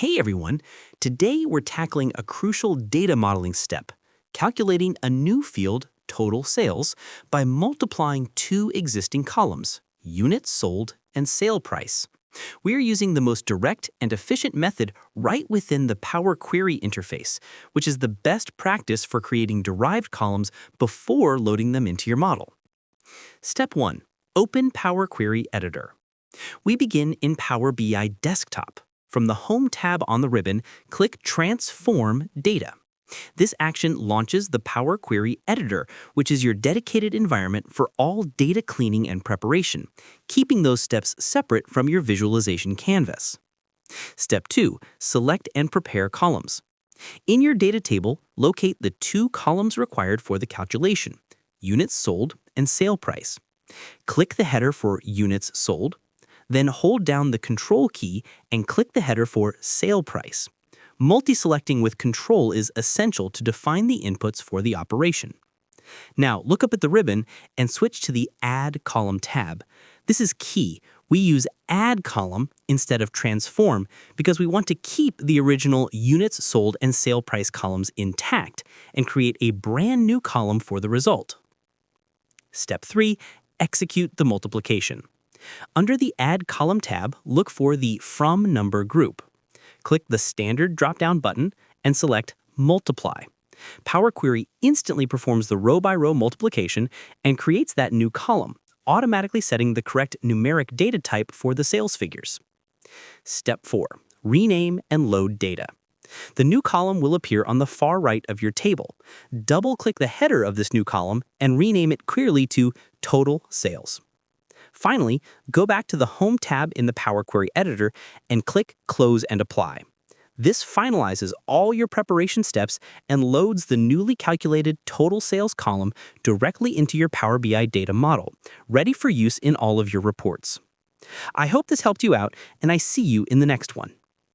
Hey everyone! Today we're tackling a crucial data modeling step, calculating a new field, total sales, by multiplying two existing columns, units sold and sale price. We are using the most direct and efficient method right within the Power Query interface, which is the best practice for creating derived columns before loading them into your model. Step 1. Open Power Query Editor. We begin in Power BI Desktop. From the Home tab on the ribbon, click Transform Data. This action launches the Power Query Editor, which is your dedicated environment for all data cleaning and preparation, keeping those steps separate from your visualization canvas. Step 2. Select and prepare columns. In your data table, locate the two columns required for the calculation, units sold and sale price. Click the header for units sold, then hold down the Control key and click the header for sale price. Multi-selecting with Control is essential to define the inputs for the operation. Now, look up at the ribbon and switch to the Add Column tab. This is key. We use Add Column instead of Transform because we want to keep the original units sold and sale price columns intact and create a brand new column for the result. Step 3. Execute the multiplication. Under the Add Column tab, look for the From Number group. Click the Standard drop-down button and select Multiply. Power Query instantly performs the row-by-row multiplication and creates that new column, automatically setting the correct numeric data type for the sales figures. Step 4. Rename and load data. The new column will appear on the far right of your table. Double-click the header of this new column and rename it clearly to Total Sales. Finally, go back to the Home tab in the Power Query Editor and click Close and Apply. This finalizes all your preparation steps and loads the newly calculated total sales column directly into your Power BI data model, ready for use in all of your reports. I hope this helped you out, and I see you in the next one.